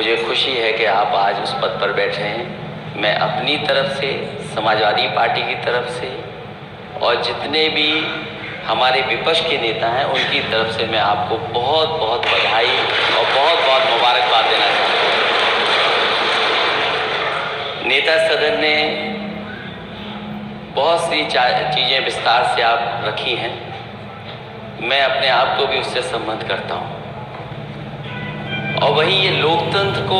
मुझे खुशी है कि आप आज उस पद पर बैठे हैं। मैं अपनी तरफ से, समाजवादी पार्टी की तरफ से और जितने भी हमारे विपक्ष के नेता हैं उनकी तरफ से मैं आपको बहुत बहुत बधाई और बहुत बहुत मुबारकबाद देना चाहता हूँ। नेता सदन ने बहुत सी चीज़ें विस्तार से आप रखी हैं, मैं अपने आप को भी उससे संबंध करता हूँ। और वहीं ये लोकतंत्र को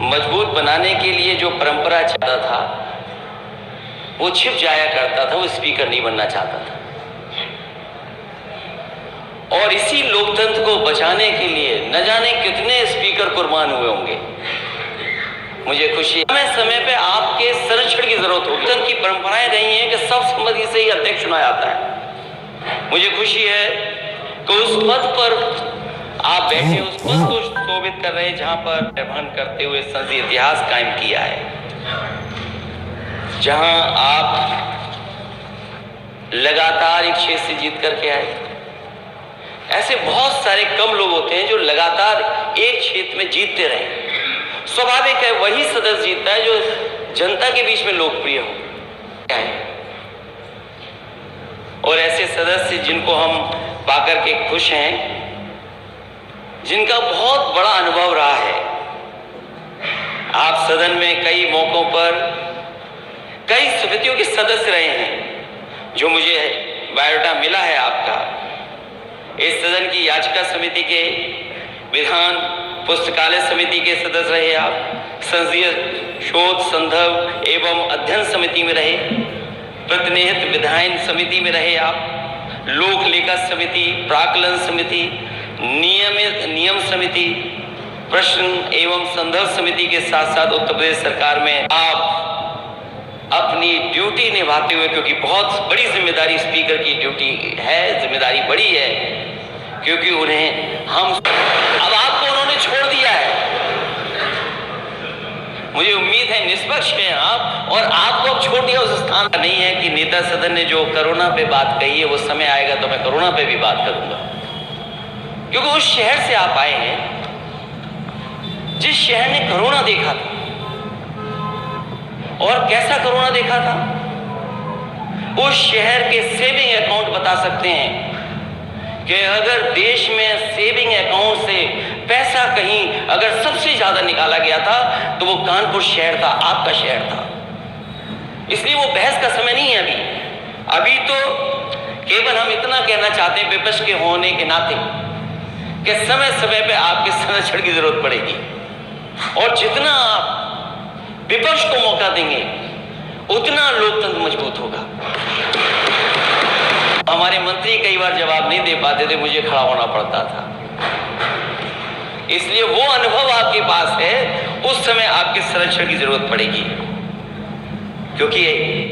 मजबूत बनाने के लिए जो परंपरा चाहता था वो छिप जाया करता था, वो स्पीकर नहीं बनना चाहता था। और इसी लोकतंत्र को बचाने के लिए न जाने कितने स्पीकर कुर्बान हुए होंगे। मुझे खुशी है समय पे आपके संरक्षण की जरूरत होगी। लोकतंत्र की परंपराएं रही हैं कि सर्वसम्मति से ही अध्यक्ष चुना जाता है। मुझे खुशी है कि उस पद पर आप बैठे, उस पद को शोभित कर रहे हैं जहां पर निर्वहन करते हुए संसदीय इतिहास कायम किया है, जहां आप लगातार एक क्षेत्र से जीत करके आए। ऐसे बहुत सारे कम लोग होते हैं जो लगातार एक क्षेत्र में जीतते रहे। स्वाभाविक है वही सदस्य जीतता है जो जनता के बीच में लोकप्रिय हो। और ऐसे सदस्य जिनको हम पाकर के खुश हैं, जिनका बहुत बड़ा अनुभव रहा है। आप सदन में कई मौकों पर कई समितियों के सदस्य रहे हैं, जो मुझे बायोडाटा मिला है आपका। इस सदन की याचिका समिति के, विधान पुस्तकालय समिति के सदस्य रहे आप, संसदीय शोध संदर्भ एवं अध्ययन समिति में रहे, प्रतिनिधित्व विधायन समिति में रहे आप, लोक लेखा समिति, प्राक्कलन समिति, नियम समिति, प्रश्न एवं संदर्भ समिति के साथ साथ उत्तर प्रदेश सरकार में आप अपनी ड्यूटी निभाते हुए, क्योंकि बहुत बड़ी जिम्मेदारी स्पीकर की ड्यूटी है, जिम्मेदारी बड़ी है, क्योंकि उन्हें हम अब आपको उन्होंने छोड़ दिया है। मुझे उम्मीद है निष्पक्ष हैं आप, और आपको अब छोड़ दिया उस स्थान का नहीं है कि नेता सदन ने जो कोरोना पे बात कही है वो समय आएगा तो मैं कोरोना पे भी बात करूंगा, क्योंकि उस शहर से आप आए हैं जिस शहर ने कोरोना देखा था। और कैसा कोरोना देखा था, उस शहर के सेविंग अकाउंट बता सकते हैं कि अगर देश में सेविंग अकाउंट से पैसा कहीं अगर सबसे ज्यादा निकाला गया था तो वो कानपुर शहर था, आपका शहर था। इसलिए वो बहस का समय नहीं है अभी तो केवल हम इतना कहना चाहते हैं विपक्ष के होने के नाते कि समय समय पे आपके संरक्षण की जरूरत पड़ेगी, और जितना आप विपक्ष को मौका देंगे उतना लोकतंत्र मजबूत होगा। हमारे मंत्री कई बार जवाब नहीं दे पाते थे, मुझे खड़ा होना पड़ता था। इसलिए वो अनुभव आपके पास है, उस समय आपके संरक्षण की जरूरत पड़ेगी, क्योंकि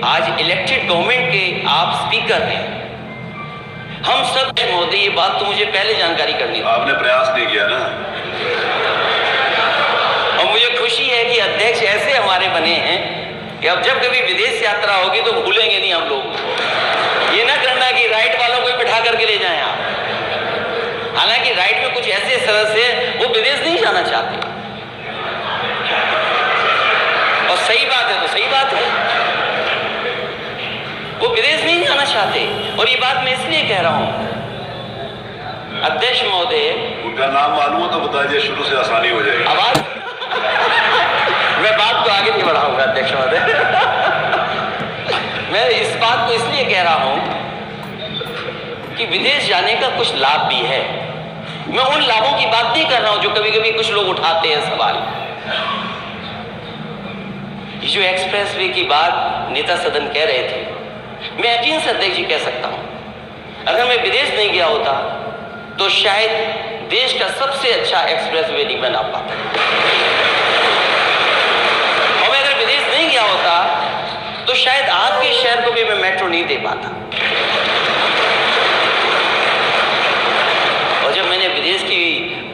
आज इलेक्टेड गवर्नमेंट के आप स्पीकर हैं। हम सब महोदय, ये बात तो मुझे पहले जानकारी करनी थी। आपने प्रयास नहीं किया ना। और मुझे खुशी है कि अध्यक्ष ऐसे हमारे बने हैं कि अब जब कभी विदेश यात्रा होगी तो भूलेंगे नहीं हम लोग। ये ना करना कि राइट वालों को बिठा करके ले जाएं आप। हालांकि राइट में कुछ ऐसे सदस्य हैं वो विदेश नहीं जाना चाहते, और सही बात है तो सही बात है, वो विदेश नहीं जाना चाहते। और ये बात मैं इसलिए कह रहा हूं अध्यक्ष महोदय, उनका नाम मालूम हो तो बता दिए, शुरू से आसानी हो जाएगी। आवाज मैं बात को आगे नहीं बढ़ाऊंगा अध्यक्ष महोदय। मैं इस बात को इसलिए कह रहा हूं कि विदेश जाने का कुछ लाभ भी है। मैं उन लाभों की बात नहीं कर रहा हूं जो कभी कभी कुछ लोग उठाते हैं सवाल। ये जो एक्सप्रेस वे की बात नेता सदन कह रहे थे, मैं यकीन से अध्यक्ष जी कह सकता हूं, अगर मैं विदेश नहीं गया होता तो शायद देश का सबसे अच्छा एक्सप्रेस वे नहीं बना पाता, और मैं अगर विदेश नहीं गया होता तो शायद आपके शहर को भी मैं मेट्रो नहीं दे पाता। और जब मैंने विदेश की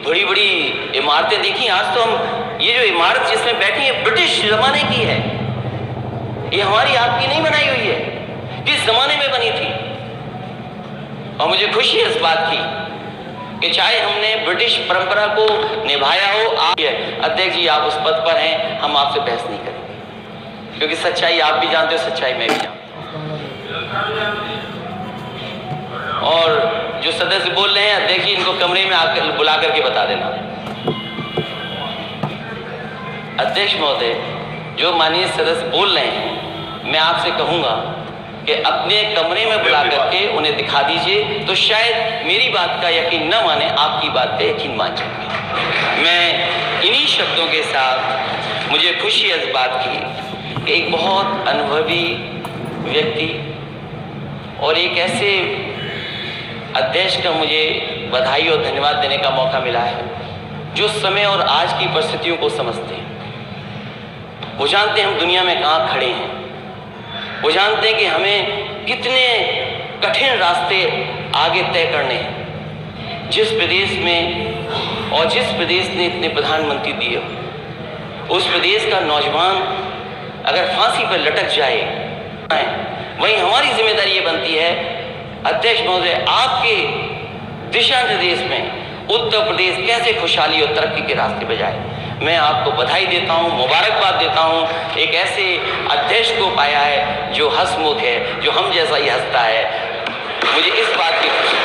बड़ी बड़ी इमारतें देखी, आज तो हम ये जो इमारत जिसमें बैठी है ब्रिटिश जमाने की है, ये हमारी आपकी नहीं बनाई हुई है, किस जमाने में बनी थी। और मुझे खुशी है इस बात की कि चाहे हमने ब्रिटिश परंपरा को निभाया हो, आप अध्यक्ष जी आप उस पद पर हैं, हम आपसे बहस नहीं करेंगे, क्योंकि सच्चाई आप भी जानते हो, सच्चाई मैं भी जानता हूं। और जो सदस्य बोल रहे हैं, अध्यक्ष जी इनको कमरे में आकर बुला करके बता देना। अध्यक्ष महोदय, जो माननीय सदस्य बोल रहे हैं, मैं आपसे कहूंगा कि अपने कमरे में बुला करके उन्हें दिखा दीजिए, तो शायद मेरी बात का यकीन न माने, आपकी बात पे यकीन मान जाएंगे। मैं इन्हीं शब्दों के साथ मुझे खुशी है इस बात की कि एक बहुत अनुभवी व्यक्ति और एक ऐसे अध्यक्ष का मुझे बधाई और धन्यवाद देने का मौका मिला है जो समय और आज की परिस्थितियों को समझते हैं। वो जानते हैं हम दुनिया में कहाँ खड़े हैं, वो जानते हैं कि हमें कितने कठिन रास्ते आगे तय करने हैं। जिस प्रदेश में और जिस प्रदेश ने इतने प्रधानमंत्री दिए, उस प्रदेश का नौजवान अगर फांसी पर लटक जाए, वहीं हमारी जिम्मेदारी ये बनती है, अध्यक्ष महोदय, आपके दिशा निर्देश में उत्तर प्रदेश कैसे खुशहाली और तरक्की के रास्ते पे जाए। मैं आपको बधाई देता हूं, मुबारकबाद देता हूं। एक ऐसे अध्यक्ष को पाया है जो हंसमुख है, जो हम जैसा ही हंसता है। मुझे इस बात की खुशी